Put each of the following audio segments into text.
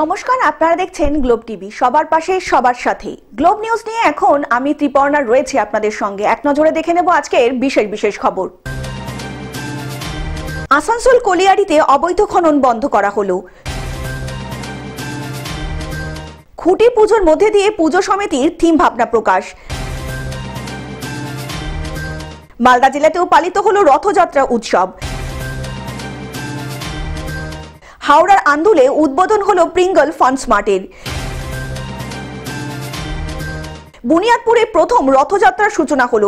নমস্কার, আপনারা দেখছেন গ্লোব টিভি। সবার পাশে সবার সাথে গ্লোব নিউজ নিয়ে এখন আমি ত্রিপর্ণা রয়েছি আপনাদের সঙ্গে। এক নজরে দেখে নেব আজকের বিশেষ বিশেষ খবর। আসানসোল কলিয়ারিতে অবৈধ খনন বন্ধ করা হলো। খুঁটি পুজোর মধ্যে দিয়ে পুজো সমিতির থিম ভাবনা প্রকাশ। মালদা জেলাতেও পালিত হলো রথযাত্রা উৎসব। হাওড়ার আন্দুলে উদ্বোধন হলো প্রিঙ্গল ফান স্মার্টের। বুনিয়াদপুরে প্রথম রথযাত্রার সূচনা হলো।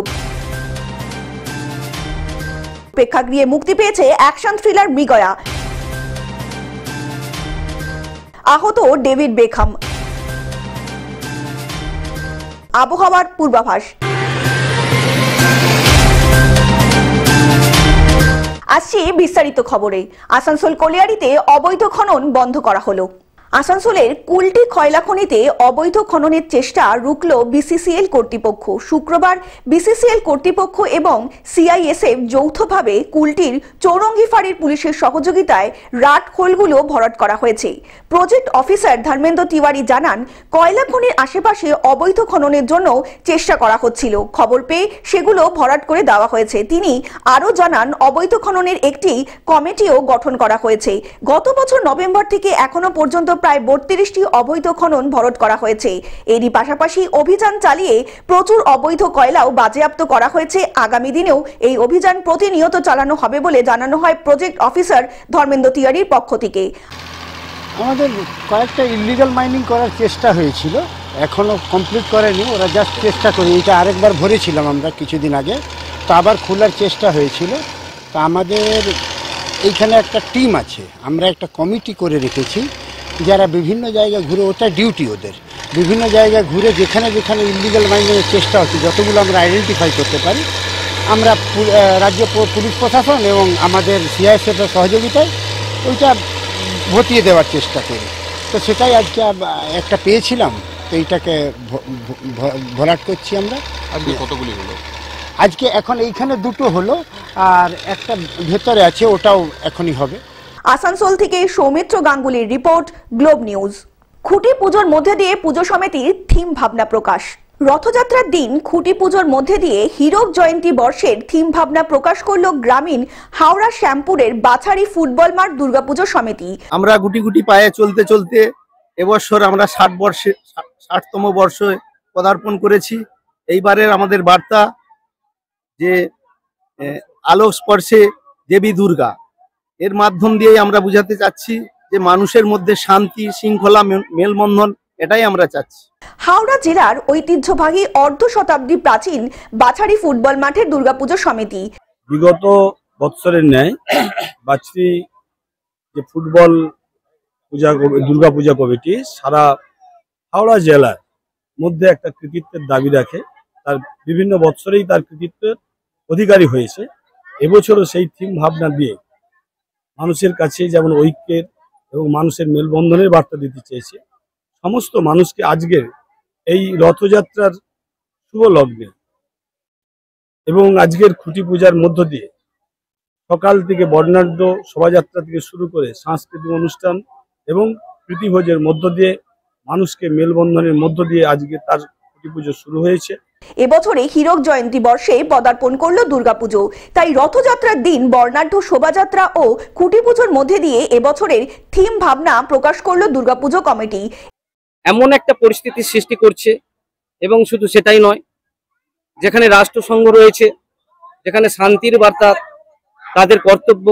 প্রেক্ষাগৃহে মুক্তি পেয়েছে অ্যাকশন থ্রিলার মৃগয়া। আহত ডেভিড বেকহাম। আবহাওয়ার পূর্বাভাস। আসছে বিস্তারিত খবরে। আসানসোল কলিয়ারিতে অবৈধ খনন বন্ধ করা হলো। আসানসোলের কুলটি কয়লা খনিতে অবৈধ খননের চেষ্টা রুখল বিসিসিএল কর্তৃপক্ষ। শুক্রবার বিসিসিএল কর্তৃপক্ষ এবং সিআইএসএফ যৌথভাবে কুলটির চৌরঙ্গি ফাঁড়ির পুলিশের সহযোগিতায় রাট হোলগুলো ভরাট করা হয়েছে। প্রজেক্ট অফিসার ধর্মেন্দ্র তিওয়ারি জানান, কয়লা খনির আশেপাশে অবৈধ খননের জন্য চেষ্টা করা হচ্ছিল। খবর পেয়ে সেগুলো ভরাট করে দেওয়া হয়েছে। তিনি আরও জানান, অবৈধ খননের একটি কমিটিও গঠন করা হয়েছে। গত বছর নভেম্বর থেকে এখনো পর্যন্ত প্রায় 32টি অবৈধ খনন ভরাট করা হয়েছে। এরই পাশাপাশি অভিযান চালিয়ে প্রচুর অবৈধ কয়লাও বাজেয়াপ্ত করা হয়েছে। আগামী দিনেও এই অভিযান প্রতিনিয়ত চালানো হবে বলে জানানো হয় প্রজেক্ট অফিসার ধর্মেন্দ্র তিওয়ারির পক্ষ থেকে। আমাদের কয়েকটা ইলিগাল মাইনিং করার চেষ্টা হয়েছিল, এখনো কমপ্লিট করেনি, ওরা জাস্ট চেষ্টা করি। এটা আরেকবার ভরেছিলাম আমরা কিছুদিন আগে, তো আবার খোলার চেষ্টা হয়েছিল। তো আমাদের এইখানে একটা টিম আছে, আমরা একটা কমিটি করে রেখেছি যারা বিভিন্ন জায়গায় ঘুরে, ওটা ডিউটি ওদের, বিভিন্ন জায়গায় ঘুরে যেখানে যেখানে ইলিগাল মাইনিংয়ের চেষ্টা হচ্ছে যতগুলো আমরা আইডেন্টিফাই করতে পারি, আমরা রাজ্য পুলিশ প্রশাসন এবং আমাদের সিআইএসএফের সহযোগিতায় ওইটা ভতিয়ে দেওয়ার চেষ্টা করি। তো সেটাই আজকে একটা পেয়েছিলাম, তো এইটাকে ভরাট করছি আমরা। আজকে কতগুলি হলো? আজকে এখন এইখানে দুটো হলো, আর একটা ভেতরে আছে, ওটাও এখনই হবে। আসানসোল থেকে সৌমিত্র গাঙ্গুলির রিপোর্ট, গ্লোব নিউজ। খুঁটি পুজোর মধ্যে দিয়ে পুজো সমিতির থিম ভাবনা প্রকাশ। রথযাত্রার দিন খুঁটি পুজোর মধ্যে দিয়ে হীরক জয়ন্তী বর্ষের থিম ভাবনা প্রকাশ করল গ্রামীণ হাওড়া শ্যামপুরের বাছারি ফুটবল মাঠ দুর্গাপুজো সমিতি। আমরা গুটি গুটি পায়ে চলতে চলতে এবছর আমরা 60তম বর্ষে পদার্পণ করেছি। এইবারের আমাদের বার্তা যে আলো স্পর্শে দেবী দুর্গা, এর মাধ্যম দিয়েই আমরা বুঝাতে চাচ্ছি যে মানুষের মধ্যে শান্তি, শৃঙ্খলা, মেলবন্ধন, এটাই আমরা চাচ্ছি। হাওড়া জেলার ঐতিহ্যবাহী অর্ধ শতাব্দী প্রাচীন বাছারি ফুটবল মাঠের দুর্গাপুজো সমিতি বিগত বৎসরের ন্যায় বাছারি যে ফুটবল পূজা দুর্গাপূজা কমিটি সারা হাওড়া জেলার মধ্যে একটা কৃতিত্বের দাবি রাখে। তার বিভিন্ন বৎসরেই তার কৃতিত্বের অধিকারী হয়েছে। এবছরও সেই থিম ভাবনা দিয়ে মানুষের কাছে যেমন ঐক্যের এবং মানুষের মেলবন্ধনের বার্তা দিতে চেয়েছে। সমস্ত মানুষকে আজকের এই রথযাত্রার শুভ লগ্নে এবং আজকের খুঁটি পূজার মধ্য দিয়ে সকাল থেকে বর্ণাঢ্য শোভাযাত্রা থেকে শুরু করে সাংস্কৃতিক অনুষ্ঠান এবং প্রীতিভোজের মধ্য দিয়ে মানুষকে মেলবন্ধনের মধ্য দিয়ে আজকে তার খুঁটি পুজো শুরু হয়েছে। এবছরে হীরক জয়ন্তী বর্ষে পদার্পণ করল দুর্গাপুজো। তাই রথযাত্রার দিন বর্ণাঢ্য শোভাযাত্রা ও খুঁটি পুজোর মধ্যে দিয়ে এবছরের থিম ভাবনা প্রকাশ করল দুর্গাপুজো কমিটি। এমন একটা পরিস্থিতি সৃষ্টি করছে, এবং শুধু সেটাই নয়, যেখানে রাষ্ট্রসংঘ রয়েছে, যেখানে শান্তির বার্তা তাদের কর্তব্য,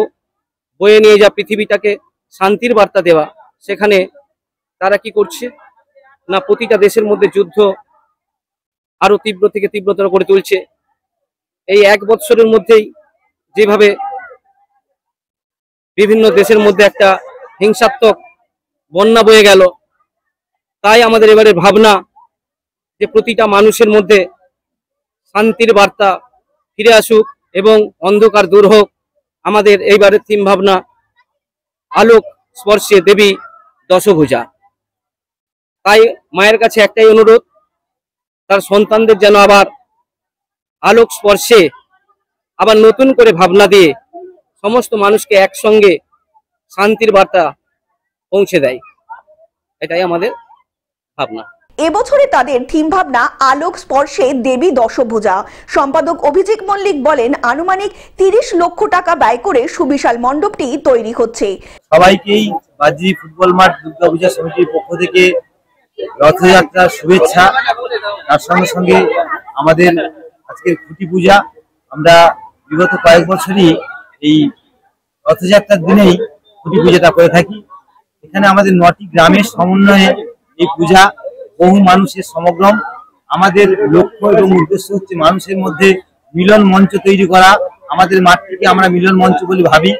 বয়ে নিয়ে যা পৃথিবীটাকে শান্তির বার্তা দেওয়া, সেখানে তারা কি করছে না প্রতিটা দেশের মধ্যে যুদ্ধ আরো তীব্র থেকে তীব্রতর করে তুলছে। এই 1 বৎসরের মধ্যেই যেভাবে বিভিন্ন দেশের মধ্যে একটা হিংসাত্মক বন্যা বয়ে গেল, তাই আমাদের এবারে ভাবনা যে প্রতিটা মানুষের মধ্যে শান্তির বার্তা ফিরে আসুক এবং অন্ধকার দূর হোক। আমাদের এইবারের থিম ভাবনা আলোক স্পর্শে দেবী দশভুজা। তাই মায়ের কাছে একটাই অনুরোধ, তার সন্তানদের যেন আবার আলোক স্পর্শে আবার নতুন করে ভাবনা দিয়ে সমস্ত মানুষকে একসঙ্গে শান্তির বার্তা পৌঁছে দেয়। এটাই আমাদের ভাবনা। এবছরে তাদের থিম ভাবনা আলোক স্পর্শে দেবী দশভুজা। সম্পাদক অভিজিৎ মল্লিক বলেন, আনুমানিক 30 লক্ষ টাকা ব্যয় করে সুবিশাল মণ্ডপটি তৈরি হচ্ছে। সবাইকেই বাজি ফুটবল মাঠ দুর্গা পূজা সমিতির পক্ষ থেকে রথযাত্রার শুভেচ্ছা। তার সঙ্গে সঙ্গে আমাদের আজকের খুঁটি পূজা, আমরা বিগত কয়েক বছরই এই রথযাত্রার দিনেই খুঁটি পূজাটা করে থাকি। এখানে আমাদের 9টি গ্রামের সমন্বয়ে এই পূজা, বহু মানুষের সমাগম। আমাদের লক্ষ্য এবং উদ্দেশ্য হচ্ছে মানুষের মধ্যে মিলন মঞ্চ তৈরি করা। আমাদের মাঠটিকে আমরা মিলন মঞ্চ বলে ভাবি।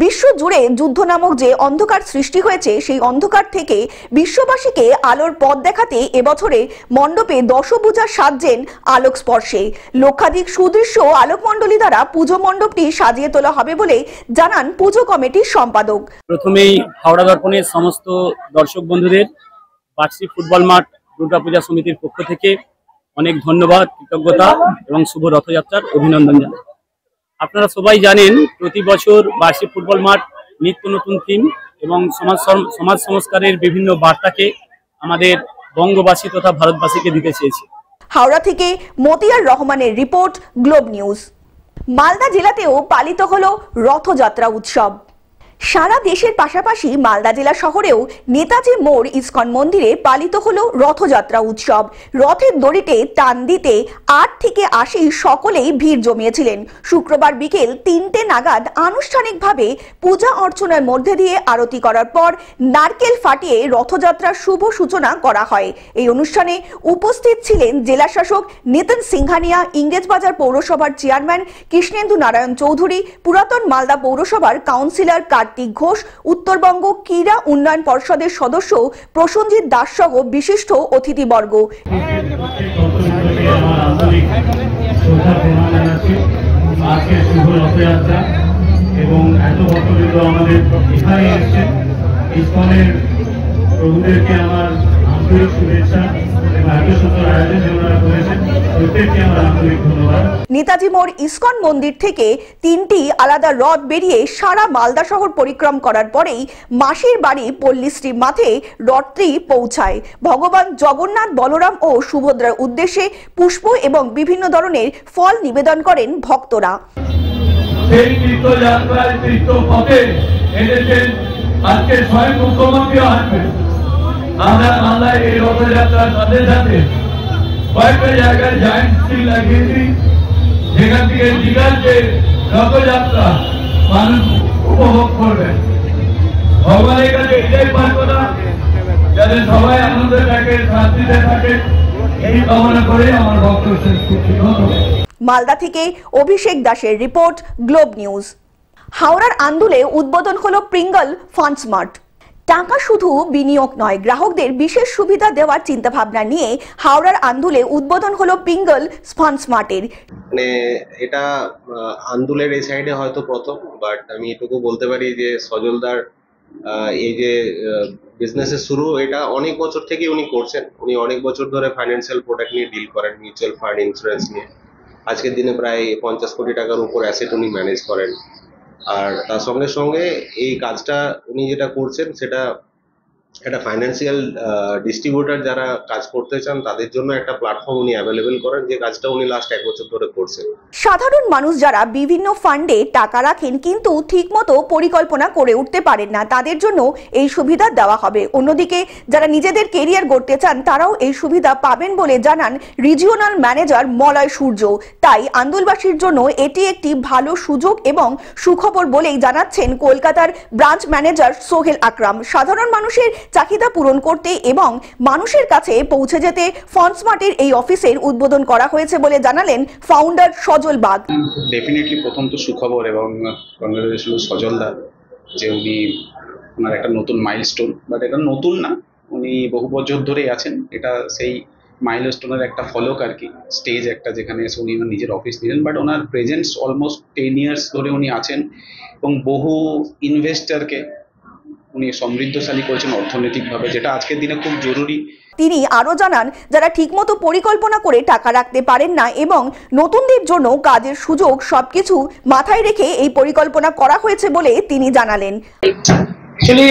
বিশ্ব জুড়ে যুদ্ধ নামক যে অন্ধকার সৃষ্টি হয়েছে, সেই অন্ধকার থেকে বিশ্ববাসীকে আলোর পথ দেখাতে এবছরে মণ্ডপে দশভুজা সাজছেন আলোক স্পর্শে। লক্ষাধিক সুদৃশ্য আলোকমণ্ডলী দ্বারা পুজো মণ্ডপটি সাজিয়ে তোলা হবে বলে জানান পুজো কমিটির সম্পাদক। প্রথমেই হাওড়া দর্পণের সমস্ত দর্শক বন্ধুদের বার্ষি ফুটবল মাঠ দুর্গাপূজা সমিতির পক্ষ থেকে অনেক ধন্যবাদ, কৃতজ্ঞতা এবং শুভ রথযাত্রার অভিনন্দন জানাই। আপনারা সবাই জানেন, প্রতি বছর বার্ষি ফুটবল মাঠ নিত্য নতুন থিম এবং সমাজ সংস্কারের বিভিন্ন বার্তাকে আমাদের বঙ্গবাসী তথা ভারতবাসীকে দিতে চেয়েছে। হাওড়া থেকে মতিয়ার রহমানের রিপোর্ট, গ্লোব নিউজ। মালদা জেলাতেও পালিত হলো রথযাত্রা উৎসব। সারা দেশের পাশাপাশি মালদা জেলা শহরেও নেতাজি মোড় ইসকন মন্দিরে পালিত হলো রথযাত্রা উৎসব। রথের দড়িতে টান দিতে 8 থেকে 80 সকলেই ভিড় জমিয়েছিলেন। শুক্রবার বিকেল 3টে নাগাদ আনুষ্ঠানিকভাবে পূজা অর্চনার মধ্যে দিয়ে আরতি করার পর নারকেল ফাটিয়ে রথযাত্রার শুভ সূচনা করা হয়। এই অনুষ্ঠানে উপস্থিত ছিলেন জেলা শাসক নিতিন সিংহানিয়া, ইংরেজবাজার পৌরসভার চেয়ারম্যান কৃষ্ণেন্দু নারায়ণ চৌধুরী, পুরাতন মালদা পৌরসভার কাউন্সিলর কার্তিক ঘোষ, উত্তরবঙ্গ ক্রীড়া উন্নয়ন পর্ষদের সদস্য প্রসঞ্জিৎ দাস সহ বিশিষ্ট অতিথিবর্গ। এবং এত ভক্তবৃন্দ আমাদের এখানে এসেছেন, ইসকনের প্রভুদেরকে আমার আন্তরিক শুভেচ্ছা এবং এত সুন্দর আয়োজন ওনারা করেছেন, প্রত্যেককে আমার আন্তরিক ধন্যবাদ। নেতাজি মোড় ইসকন মন্দির থেকে 3টি আলাদা রথ বেরিয়ে সারা মালদা শহর পরিক্রম করার পরেই মাসির বাড়ি পল্লীশ্রী মাঠে রথটি পৌঁছায়। ভগবান জগন্নাথ, বলরাম ও সুভদ্রার উদ্দেশ্যে পুষ্প এবং বিভিন্ন ধরনের ফল নিবেদন করেন ভক্তরা। সেই তীর্থযাত্রার তীর্থপথে এনেছেন আজকে স্বয়ং মুখ্যমন্ত্রী আসবেন। আমরা মালদায় এই রথযাত্রার সাথে সাথে কয়েকটা জায়গায় জায়েন্ট স্ক্রিন লাগিয়েছি, যেখান থেকে দীঘার যে রথযাত্রা মানুষ উপভোগ করবেন। ভগবানের কাছে এটাই প্রার্থনা, যাতে সবাই আনন্দে থাকে, শান্তিতে থাকে, এই কামনা করে আমার বক্তব্য শেষ করছি। ধন্যবাদ। মালদা থেকে অভিষেক দাসের রিপোর্ট, গ্লোব নিউজ। হাওড়ার আন্দুলে উদ্বোধন হলো প্রিঙ্গল ফান্ড স্মার্ট। টাকা শুধু বিনিয়োগ নয়, গ্রাহকদের বিশেষ সুবিধা দেওয়ার চিন্তাভাবনা নিয়ে হাওড়ার আন্দুলে উদ্বোধন হলো প্রিঙ্গল ফান্ড স্মার্টের। মানে এটা আন্দুলের এই সাইডে হয়তো প্রথম, বাট আমি এটুকু বলতে পারি যে সজলদার এই যে বিজনেসের শুরু, এটা অনেক বছর থেকে উনি করছেন। উনি অনেক বছর ধরে ফাইন্যান্সিয়াল প্রোডাক্ট নিয়ে ডিল করেন, মিউচুয়াল ফান্ড, ইন্স্যুরেন্স নিয়ে। আজকের দিনে প্রায় 50 কোটি টাকার উপর অ্যাসেট উনি ম্যানেজ করেন। আর তার সঙ্গে সঙ্গে এই কাজটা উনি যেটা করছেন সেটা একটা ফাইন্যান্সিয়াল ডিস্ট্রিবিউটার যারা কাজ করতে চান তাদের জন্য একটা প্ল্যাটফর্ম উনি অ্যাভেলেবেল করেন, যে কাজটা উনি লাস্ট 1 বছর ধরে করছেন। সাধারণ মানুষ যারা বিভিন্ন ফান্ডে টাকা রাখেন কিন্তু ঠিকমতো পরিকল্পনা করে উঠতে পারেন না, তাদের জন্য এই সুবিধা দেওয়া হবে। অন্যদিকে যারা নিজেদের কেরিয়ার গড়তে চান তারাও এই সুবিধা পাবেন বলে জানান রিজিওনাল ম্যানেজার মলয় সূর্য। তাই আন্দুলবাসীর জন্য এটি একটি ভালো সুযোগ এবং সুখবর বলেই জানাচ্ছেন কলকাতার ব্রাঞ্চ ম্যানেজার সোহেল আকরাম। সাধারণ মানুষের চাহিদা পূরণ করতে এবং মানুষের কাছে পৌঁছে যেতে ফান্ড স্মার্টের এই অফিসের উদ্বোধন করা হয়েছে বলে জানালেন ফাউন্ডার সজল বাগ। ডেফিনেটলি প্রথম তো সুখবর এবং কংগ্রেচুলেশন সজলদা, যে উনি ওনার একটা নতুন মাইলস্টোন, বাট এটা নতুন না, উনি বহু বছর ধরেই আছেন। এটা সেই মাইলস্টোনের একটা ফলক আর কি, স্টেজ একটা যেখানে এসে উনি নিজের অফিস নিলেন, but owner presence almost 10 years ধরে উনি আছেন এবং বহু ইনভেস্টরকে উনি সমৃদ্ধশালী করেছেন অর্থনৈতিকভাবে, যেটা আজকের দিনে খুব জরুরি। তিনি আরো জানান, যারা ঠিকমতো পরিকল্পনা করে টাকা রাখতে পারেন না এবং নতুনদের জন্য কাজের সুযোগ, সবকিছু মাথায় রেখে এই পরিকল্পনা করা হয়েছে বলে তিনি জানালেন। Actually,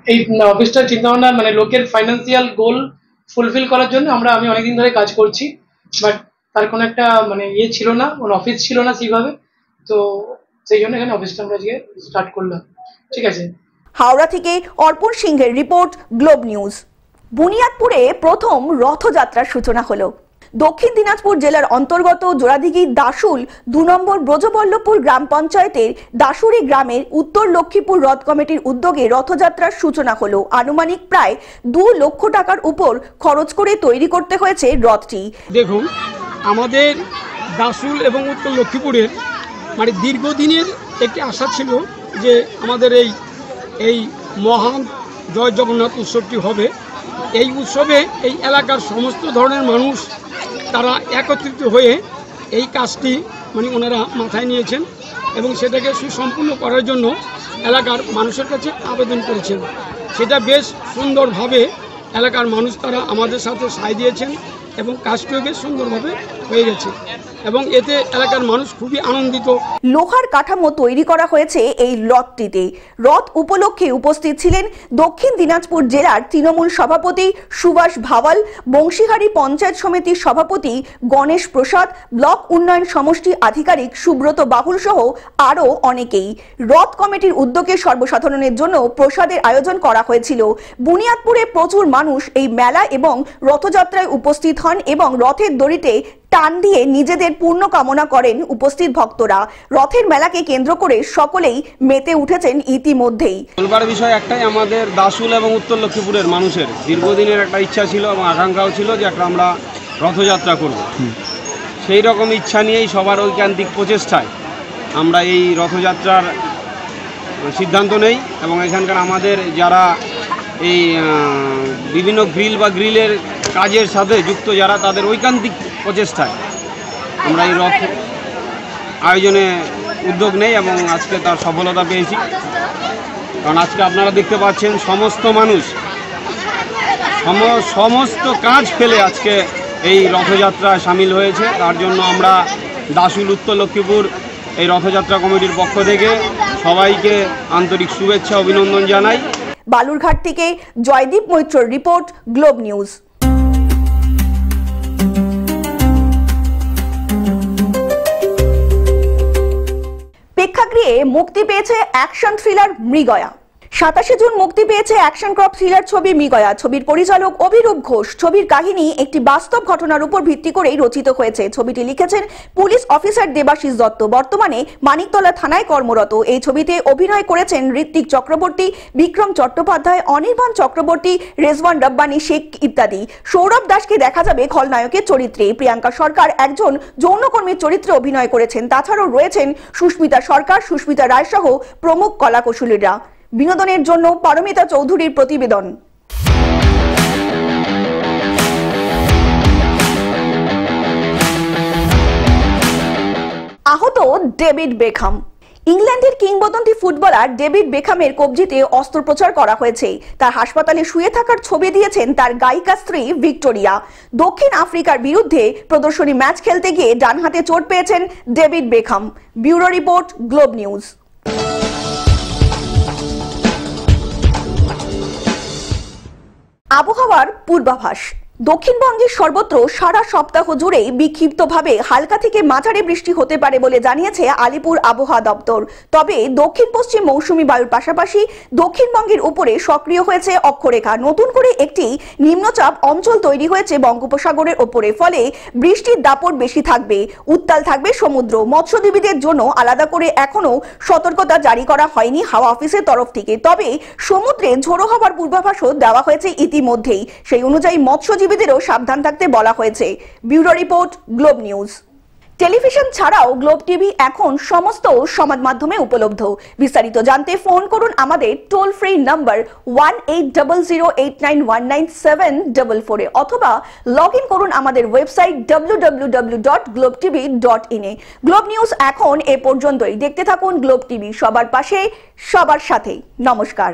এই অফিসটার চিন্তাভাবনা মানে লোকের ফাইন্যান্সিয়াল গোল ফুলফিল করার জন্য আমি অনেকদিন ধরে কাজ করছি, বাট তার কোনো একটা মানে ছিল না, কোনো অফিস ছিল না সেইভাবে, তো সেই জন্য এখানে অফিসটা আমরা আজকে স্টার্ট করলাম। ঠিক আছে। হাওড়া থেকে অর্পণ সিংহের রিপোর্ট, গ্লোব নিউজ। বুনিয়াদপুরে প্রথম রথযাত্রার সূচনা হলো। দক্ষিণ দিনাজপুর জেলার অন্তর্গত জোড়াদিঘি দাসুল 2 নম্বর ব্রজবল্লভপুর গ্রাম পঞ্চায়েতের দাসুরি গ্রামের উত্তর লক্ষ্মীপুর রথ কমিটির উদ্যোগে রথযাত্রার সূচনা হলো। আনুমানিক প্রায় 2 লক্ষ টাকার উপর খরচ করে তৈরি করতে হয়েছে রথটি। দেখুন, আমাদের দাসুল এবং উত্তর লক্ষ্মীপুরের মানে দীর্ঘদিনের একটি আশা ছিল যে আমাদের এই মহান জয় জগন্নাথ উৎসবটি হবে। এই উৎসবে এই এলাকার সমস্ত ধরনের মানুষ তারা একত্রিত হয়ে এই কাজটি মানে ওনারা মাথায় নিয়েছেন এবং সেটাকে সুসম্পূর্ণ করার জন্য এলাকার মানুষের কাছে আবেদন করেছেন। সেটা বেশ সুন্দরভাবে এলাকার মানুষ তারা আমাদের সাথে সায় দিয়েছেন এবং কাজটিও বেশ সুন্দরভাবে হয়ে গেছে এবং এতে এলাকার মানুষ খুবই আনন্দিত। লোহার কাঠামো তৈরি করা হয়েছে এই রথটিতে। রথ উপলক্ষে উপস্থিত ছিলেন দক্ষিণ দিনাজপুর জেলার তৃণমূল সভাপতি সুভাষ ভাওয়াল, বংশীহারি পঞ্চায়েত সমিতির সভাপতি গণেশ প্রসাদ, ব্লক উন্নয়ন সমষ্টি আধিকারিক সুব্রত বাহুল সহ আরও অনেকেই। রথ কমিটির উদ্যোগে সর্বসাধারণের জন্য প্রসাদের আয়োজন করা হয়েছিল। বুনিয়াদপুরে প্রচুর মানুষ এই মেলা এবং রথযাত্রায় উপস্থিত হন এবং রথের দড়িতে টান দিয়ে নিজেদের পূর্ণ কামনা করেন উপস্থিত ভক্তরা। রথের মেলাকে কেন্দ্র করে সকলেই মেতে উঠেছেন ইতিমধ্যেই। বলবার বিষয় একটাই, আমাদের দাসুল এবং উত্তর লক্ষ্মীপুরের মানুষের দীর্ঘদিনের একটা ইচ্ছা ছিল এবং আকাঙ্ক্ষাও ছিল যে একটা আমরা রথযাত্রা করব। সেই রকম ইচ্ছা নিয়েই সবার ঐকান্তিক প্রচেষ্টায় আমরা এই রথযাত্রার সিদ্ধান্ত নেই এবং এখানকার আমাদের যারা এই বিভিন্ন গ্রিলের কাজের সাথে যুক্ত যারা, তাদের ঐকান্তিক প্রচেষ্টায় আমরা এই রথ আয়োজনে উদ্যোগ নেই এবং আজকে তার সফলতা পেয়েছি। কারণ আজকে আপনারা দেখতে পাচ্ছেন সমস্ত মানুষ সমস্ত কাজ ফেলে আজকে এই রথযাত্রায় সামিল হয়েছে। তার জন্য আমরা দাসুল উত্তর লক্ষ্মীপুর এই রথযাত্রা কমিটির পক্ষ থেকে সবাইকে আন্তরিক শুভেচ্ছা অভিনন্দন জানাই। বালুরঘাট থেকে জয়দীপ মৈত্রর রিপোর্ট, গ্লোব নিউজ। প্রেক্ষাগৃহে মুক্তি পেয়েছে অ্যাকশন থ্রিলার মৃগয়া। 27 জুন মুক্তি পেয়েছে অ্যাকশন ক্রপ থ্রিলার ছবি মৃগয়া। ছবির পরিচালক অভিরূপ ঘোষ। ছবির কাহিনী একটি বাস্তব ঘটনার উপর ভিত্তি করেই রচিত হয়েছে। ছবিটি লিখেছেন পুলিশ অফিসার দেবাশিস দত্ত, বর্তমানে মানিকতলা থানায় কর্মরত। এই ছবিতে অভিনয় করেছেন ঋত্বিক চক্রবর্তী, বিক্রম চট্টোপাধ্যায়, অনির্বাণ চক্রবর্তী, রেজওয়ান রব্বানী শেখ ইত্যাদি। সৌরভ দাসকে দেখা যাবে খলনায়কের চরিত্রে। প্রিয়াঙ্কা সরকার একজন যৌনকর্মীর চরিত্রে অভিনয় করেছেন। তাছাড়াও রয়েছেন সুস্মিতা সরকার, সুস্মিতা রায় সহ প্রমুখ কলাকুশলীরা। বিনোদনের জন্য পারমিতা চৌধুরীর প্রতিবেদন। আহত ডেভিড বেকহাম। ইংল্যান্ডের কিংবদন্তি ফুটবলার ডেভিড বেকহামের কবজিতে অস্ত্রোপচার করা হয়েছে। তার হাসপাতালে শুয়ে থাকার ছবি দিয়েছেন তার গায়িকা স্ত্রী ভিক্টোরিয়া। দক্ষিণ আফ্রিকার বিরুদ্ধে প্রদর্শনী ম্যাচ খেলতে গিয়ে ডান হাতে চোট পেয়েছেন David Beckham. Bureau report, globe news. আবহাওয়ার পূর্বাভাস। দক্ষিণবঙ্গের সর্বত্র সারা সপ্তাহ জুড়েই বিক্ষিপ্তভাবে হালকা থেকে মাঝারি বৃষ্টি হতে পারে বলে জানিয়েছে আলিপুর আবহাওয়া দপ্তর। তবে দক্ষিণ পশ্চিম মৌসুমী বায়ুর পাশাপাশি দক্ষিণবঙ্গের উপরে সক্রিয় হয়েছে অক্ষরেখা। নতুন করে একটি নিম্নচাপ অঞ্চল তৈরি হয়েছে বঙ্গোপসাগরের ওপরে, ফলে বৃষ্টির দাপট বেশি থাকবে। উত্তাল থাকবে সমুদ্র। মৎস্যজীবীদের জন্য আলাদা করে এখনো সতর্কতা জারি করা হয়নি হাওয়া অফিসের তরফ থেকে। তবে সমুদ্রে ঝোড়ো হওয়ার পূর্বাভাসও দেওয়া হয়েছে ইতিমধ্যেই। সেই অনুযায়ী মৎস্যজীবীদেরও সাবধান থাকতে বলা হয়েছে। Bureau report, globe news. Television ছাড়াও গ্লোব টিভি এখন সমস্ত সমাজ মাধ্যমে উপলব্ধ। বিস্তারিত জানতে ফোন করুন আমাদের টোল ফ্রি নাম্বার 1800891974 অথবা লগ ইন করুন আমাদের ওয়েবসাইট www.globetv.in এ। গ্লোব নিউজ এখন এ পর্যন্তই। দেখতে থাকুন গ্লোব টিভি, সবার পাশে সবার সাথে। নমস্কার।